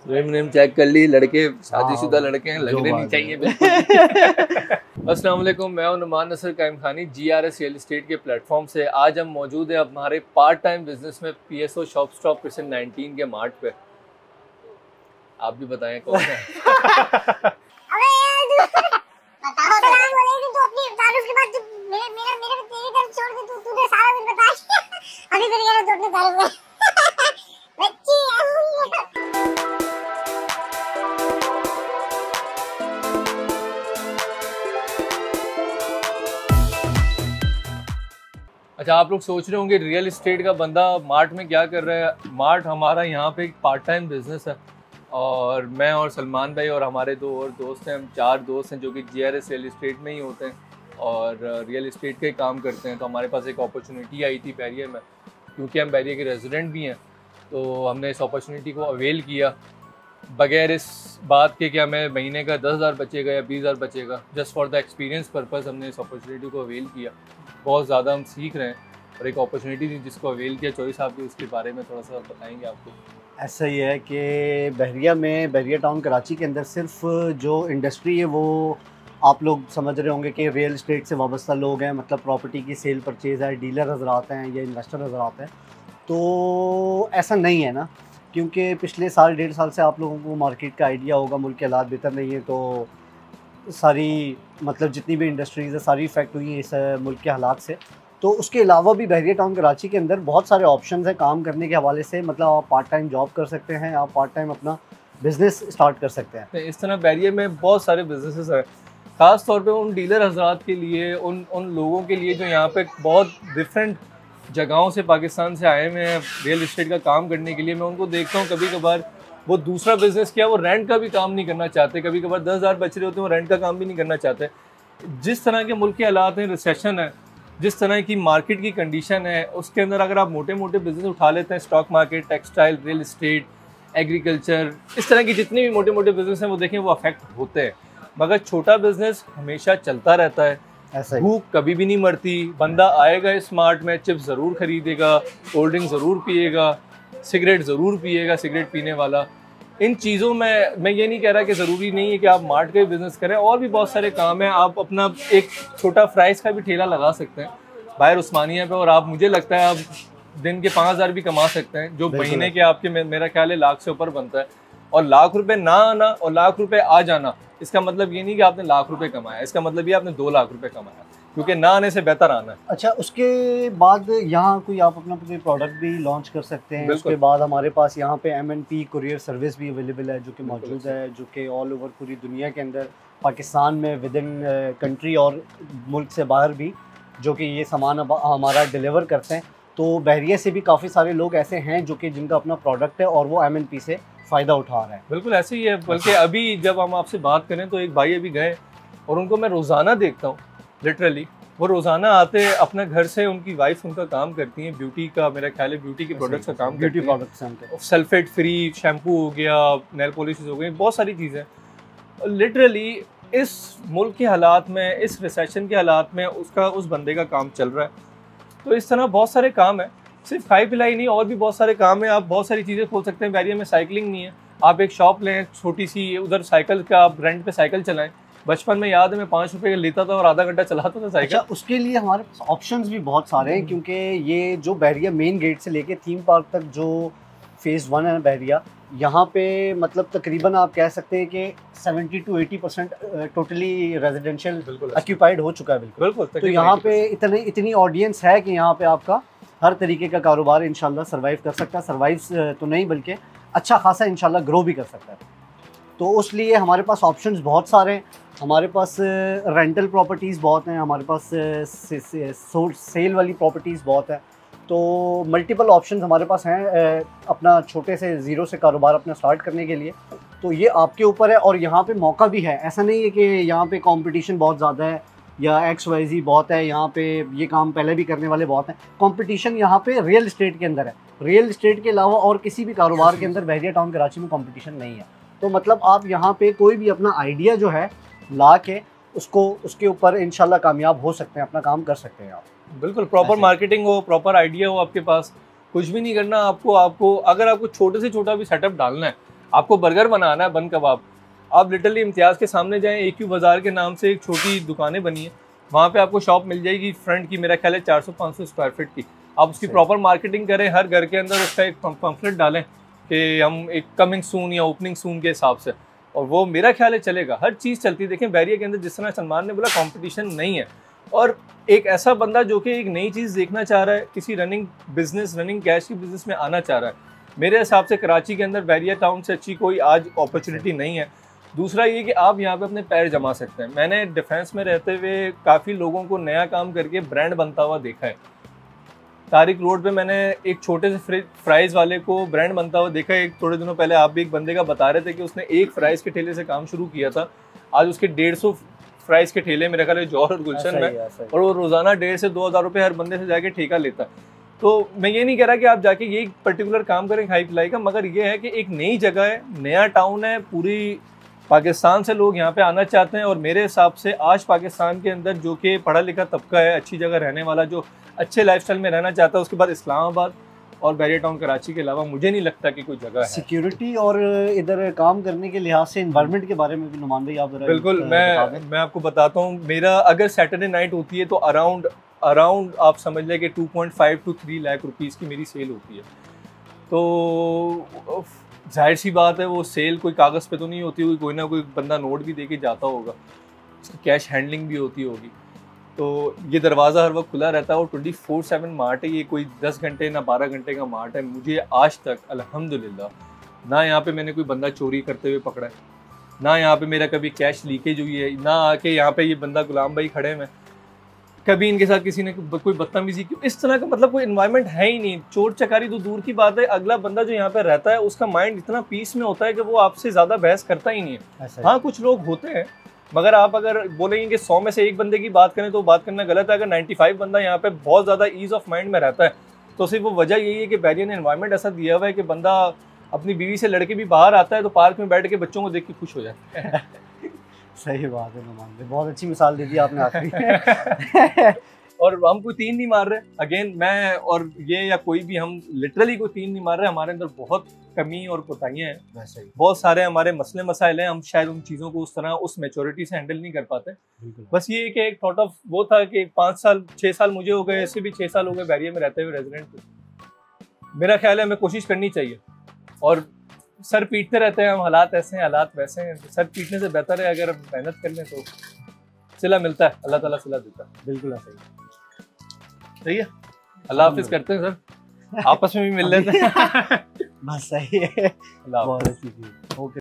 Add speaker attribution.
Speaker 1: Name check कर ली, लड़के शादीशुदा लड़के हैं, लगने नहीं चाहिए बिल्कुल। अस्सलाम वालेकुम, मैं हूं नुमान नसर कायम खानी, GRS रियल एस्टेट के प्लेटफॉर्म से। आज हम मौजूद है हमारे पार्ट टाइम बिजनेस में PSO शॉप स्टॉप प्रेजेंट 19 के मार्ट पे। आप भी बताएं कौन है? अच्छा, आप लोग सोच रहे होंगे रियल एस्टेट का बंदा मार्ट में क्या कर रहा है। मार्ट हमारा यहाँ पे एक पार्ट टाइम बिजनेस है और मैं और सलमान भाई और हमारे दो और दोस्त हैं, हम 4 दोस्त हैं जो कि GRS रियल एस्टेट में ही होते हैं और रियल एस्टेट का ही काम करते हैं। तो हमारे पास एक अपॉर्चुनिटी आई थी बैरियर में, क्योंकि हम बैरियर के रेजिडेंट भी हैं, तो हमने इस अपॉर्चुनिटी को अवेल किया बगैर इस बात के कि हमें महीने का 10,000 बचेगा या 20,000 बचेगा। Just for the experience purpose हमने इस अपॉर्चुनिटी को अवेल किया। बहुत ज़्यादा हम सीख रहे हैं और एक अपॉर्चुनिटी थी जिसको अवेल किया। चौधरी साहब भी उसके बारे में थोड़ा सा बताएंगे आपको।
Speaker 2: ऐसा ही है कि बहरिया में, बहरिया टाउन कराची के अंदर सिर्फ जो इंडस्ट्री है वो आप लोग समझ रहे होंगे कि रियल एस्टेट से वाबस्ता लोग हैं, मतलब प्रॉपर्टी की सेल परचेज़ है, डीलर हजरात हैं या इन्वेस्टर हजरात हैं। तो ऐसा नहीं है ना, क्योंकि पिछले साल 1.5 साल से आप लोगों को मार्केट का आइडिया होगा, मुल्क के हालात बेहतर नहीं है, तो सारी मतलब जितनी भी इंडस्ट्रीज़ है सारी इफ़ेक्ट हुई है इस मुल्क के हालात से। तो उसके अलावा भी बहरिया टाउन कराची के अंदर बहुत सारे ऑप्शंस हैं काम करने के हवाले से। मतलब आप पार्ट टाइम जॉब कर सकते हैं, आप पार्ट टाइम अपना बिज़नेस स्टार्ट कर सकते हैं।
Speaker 1: इस तरह बैरियर में बहुत सारे बिजनेसेस हैं, ख़ास तौर पे उन डीलर हजरात के लिए, उन लोगों के लिए जो यहाँ पे बहुत डिफरेंट जगहों से पाकिस्तान से आए हुए हैं रियल एस्टेट का काम करने के लिए। मैं उनको देखता हूँ कभी कभार वो दूसरा बिजनेस किया, वो रेंट का भी काम नहीं करना चाहते। कभी कभार 10,000 बच रहे होते हैं, वो रेंट का काम भी नहीं करना चाहते। जिस तरह के मुल्क के हालात हैं, रिसेशन है, जिस तरह की मार्केट की कंडीशन है, उसके अंदर अगर आप मोटे मोटे बिजनेस उठा लेते हैं, stock market, textile, real estate, agriculture, इस तरह की जितने भी मोटे मोटे बिजनेस हैं वो देखें वो अफेक्ट होते हैं। मगर छोटा बिजनेस हमेशा चलता रहता है, भूख कभी भी नहीं मरती। बंदा आएगा इस मार्ट में, चिप्स ज़रूर खरीदेगा, कोल्ड ड्रिंक ज़रूर पिएगा, सिगरेट ज़रूर पिएगा, सिगरेट पीने वाला। इन चीज़ों में मैं ये नहीं कह रहा कि ज़रूरी नहीं है कि आप मार्ट का ही बिज़नेस करें, और भी बहुत सारे काम हैं। आप अपना एक छोटा फ्राइज़ का भी ठेला लगा सकते हैं बाहर उस्मानिया पे, और आप, मुझे लगता है आप दिन के 5,000 भी कमा सकते हैं, जो महीने के आपके मेरा ख्याल है लाख से ऊपर बनता है। और लाख रुपए ना आना और लाख रुपए आ जाना, इसका मतलब ये नहीं कि आपने लाख रुपए कमाया, इसका मतलब ये आपने 2 लाख रुपए कमाया, क्योंकि ना आने से बेहतर आना है।
Speaker 2: अच्छा, उसके बाद यहाँ कोई आप अपना कोई प्रोडक्ट भी लॉन्च कर सकते हैं। उसके बाद हमारे पास यहाँ पे MNP कुरियर सर्विस भी अवेलेबल है, जो कि मौजूद है, जो कि ऑल ओवर पूरी दुनिया के अंदर, पाकिस्तान में, विद इन कंट्री और मुल्क से बाहर भी, जो कि ये सामान हमारा डिलीवर करते हैं। तो बहरिया से भी काफ़ी सारे लोग ऐसे हैं जो कि जिनका अपना प्रोडक्ट है और वो MNP से फ़ायदा उठा रहे हैं।
Speaker 1: बिल्कुल ऐसे ही है। बल्कि अभी जब हम आपसे बात करें तो एक भाई अभी गए और उनको मैं रोज़ाना देखता हूँ, लिटरली वो रोज़ाना आते हैं अपने घर से, उनकी वाइफ उनका काम करती है ब्यूटी का, मेरा ख्याल है ब्यूटी के प्रोडक्ट्स का काम करती है, beauty products, sulphate free shampoo हो गया, नेल पॉलिशेस हो गई, बहुत सारी चीज़ें। लिटरली इस मुल्क के हालात में, इस रिसेशन के हालात में उस बंदे का काम चल रहा है। तो इस तरह बहुत सारे काम है, सिर्फ खाई पिलाई नहीं, और भी बहुत सारे काम है। आप बहुत सारी चीज़ें खोल सकते हैं। बैरियर में साइकिलिंग नहीं है, आप एक शॉप लें छोटी सी, उधर साइकिल का आप रेंट पे साइकिल चलाएं। बचपन में याद है मैं 5 रुपये का लेता था और आधा घंटा चलाता था साइकिल।
Speaker 2: अच्छा, उसके लिए हमारे पास ऑप्शंस भी बहुत सारे हैं, क्योंकि ये जो बहरिया मेन गेट से लेके थीम पार्क तक जो फेज़ 1 है बहरिया, यहाँ पे मतलब तकरीबन आप कह सकते हैं कि 70 to 80% टोटली रेजिडेंशियल ऑक्यूपाइड हो चुका है। बिल्कुल। तो यहाँ पे इतनी ऑडियंस है कि यहाँ पे आपका हर तरीके का कारोबार इंशाल्लाह सर्वाइव कर सकता है। सर्वाइव तो नहीं बल्कि अच्छा खासा इंशाल्लाह ग्रो भी कर सकता है। तो उस लिए हमारे पास ऑप्शंस बहुत सारे हैं। हमारे पास रेंटल प्रॉपर्टीज़ बहुत हैं, हमारे पास सेल वाली प्रॉपर्टीज़ बहुत हैं। तो मल्टीपल ऑप्शंस हमारे पास हैं अपना छोटे से ज़ीरो से कारोबार अपना स्टार्ट करने के लिए। तो ये आपके ऊपर है, और यहाँ पे मौका भी है। ऐसा नहीं है कि यहाँ पे कंपटीशन बहुत ज़्यादा है या XYZ बहुत है, यहाँ पे ये काम पहले भी करने वाले बहुत हैं। कंपटीशन यहाँ पे रियल एस्टेट के अंदर है। रियल एस्टेट के अलावा और किसी भी कारोबार के अंदर बहरिया टाउन कराची में कंपटीशन नहीं है। तो मतलब आप यहाँ पे कोई भी अपना आइडिया जो है ला के उसके ऊपर इंशाल्लाह कामयाब हो सकते हैं, अपना काम कर सकते हैं आप।
Speaker 1: बिल्कुल, प्रॉपर मार्केटिंग हो, प्रॉपर आइडिया हो आपके पास, कुछ भी नहीं करना आपको अगर आपको छोटे से छोटा भी सेटअप डालना है, आपको बर्गर बनाना है, बन कबाब, आप लिटरली इम्तियाज़ के सामने जाएं, AQ बाज़ार के नाम से एक छोटी दुकानें बनी है, वहाँ पे आपको शॉप मिल जाएगी फ्रंट की, मेरा ख्याल है 400-500 स्क्वायर फीट की। आप उसकी प्रॉपर मार्केटिंग करें, हर घर के अंदर उसका एक पम्फलेट डालें कि हम एक कमिंग सून या ओपनिंग सून के हिसाब से, और वो मेरा ख्याल है चलेगा, हर चीज़ चलती है। देखें बैरिया के अंदर जिस तरह सलमान ने बोला कंपटीशन नहीं है, और एक ऐसा बंदा जो कि एक नई चीज़ देखना चाह रहा है, किसी रनिंग बिजनेस, रनिंग कैश की बिजनेस में आना चाह रहा है, मेरे हिसाब से कराची के अंदर बैरिया टाउन से अच्छी कोई आज अपॉर्चुनिटी नहीं है। दूसरा ये कि आप यहाँ पे अपने पैर जमा सकते हैं। मैंने डिफेंस में रहते हुए काफ़ी लोगों को नया काम करके ब्रांड बनता हुआ देखा है। तारिक रोड पे मैंने एक छोटे से फ्राइज़ वाले को ब्रांड बनता हुआ देखा है। एक थोड़े दिनों पहले आप भी एक बंदे का बता रहे थे कि उसने एक फ्राइज़ के ठेले से काम शुरू किया था, आज उसके 150 फ्राइज़ के ठेले मेरे ख्याल है जौहर और गुलशन में, और वो रोज़ाना 1,500 से 2,000 रुपये हर बंदे से जाके ठेका लेता है। तो मैं ये नहीं कह रहा कि आप जाके ये पर्टिकुलर काम करें खाई पिलाई का, मगर ये है कि एक नई जगह है, नया टाउन है, पूरी पाकिस्तान से लोग यहाँ पे आना चाहते हैं, और मेरे हिसाब से आज पाकिस्तान के अंदर जो कि पढ़ा लिखा तबका है, अच्छी जगह रहने वाला, जो अच्छे लाइफस्टाइल में रहना चाहता है, उसके बाद इस्लामाबाद और बैरिया टाउन कराची के अलावा मुझे नहीं लगता कि कोई जगह है।
Speaker 2: सिक्योरिटी और इधर काम करने के लिहाज से एनवायरनमेंट के बारे में भी नुमान भाई आप
Speaker 1: बिल्कुल, मैं आपको बताता हूँ, मेरा अगर सैटरडे नाइट होती है तो अराउंड आप समझ लें कि 2.5 to 3 लाख रुपीज़ की मेरी सेल होती है। तो जाहिर सी बात है वो सेल कोई कागज़ पे तो नहीं होती होगी, कोई ना कोई बंदा नोट भी दे के जाता होगा, उसकी कैश हैंडलिंग भी होती होगी। तो ये दरवाज़ा हर वक्त खुला रहता है, और 24/7 मार्ट है, ये कोई 10 घंटे ना 12 घंटे का मार्ट है। मुझे आज तक अल्हम्दुलिल्लाह ना यहाँ पे मैंने कोई बंदा चोरी करते हुए पकड़ा है, ना यहाँ पे मेरा कभी कैश लीकेज हुई है, ना आके यहाँ पे ये बंदा गुलाम भाई खड़े हैं, कभी इनके साथ किसी ने कोई बदतमीजी की, इस तरह का मतलब कोई इन्वायरमेंट है ही नहीं। चोर चकारी तो दूर की बात है, अगला बंदा जो यहाँ पे रहता है उसका माइंड इतना पीस में होता है कि वो आपसे ज़्यादा बहस करता ही नहीं है। हाँ कुछ लोग होते हैं, मगर आप अगर बोलेंगे कि 100 में से एक बंदे की बात करें तो बात करना गलत है। अगर 95 बंदा यहाँ पे बहुत ज़्यादा ईज ऑफ माइंड में रहता है, तो सिर्फ वो वजह यही है कि बैरिया ने एनवायरनमेंट ऐसा दिया हुआ है कि बंदा अपनी बीवी से लड़के भी बाहर आता है तो पार्क में बैठ के बच्चों को देख के खुश हो जाता है।
Speaker 2: सही बात है नुमान भाई, बहुत अच्छी मिसाल दे दी आपने आखिरी।
Speaker 1: और हम कोई तीन नहीं मार रहे, अगेन मैं और ये या कोई भी, हम लिटरली कोई तीन नहीं मार रहे। हमारे अंदर बहुत कमी और कोताहियां हैं, वैसे ही बहुत सारे हमारे मसले मसाइल हैं, हम शायद उन चीज़ों को उस तरह उस मैच्योरिटी से हैंडल नहीं कर पाते। बस ये कि एक थॉट ऑफ वो था कि 5 साल 6 साल मुझे हो गए, ऐसे भी 6 साल हो गए बैरिया में रहते हुए रेजिडेंट। मेरा ख्याल है हमें कोशिश करनी चाहिए, और सर पीटते रहते हैं हम, हालात ऐसे हैं हालात वैसे हैं, सर पीटने से बेहतर है अगर हम मेहनत कर लें तो सिला मिलता है, अल्लाह ताला सिला देता है।
Speaker 2: बिल्कुल सही
Speaker 1: सही है, अल्लाह हाफिज करते हैं सर, आपस में भी मिल लेते हैं।
Speaker 2: बस सही है, बहुत अच्छी चीज़। ओके।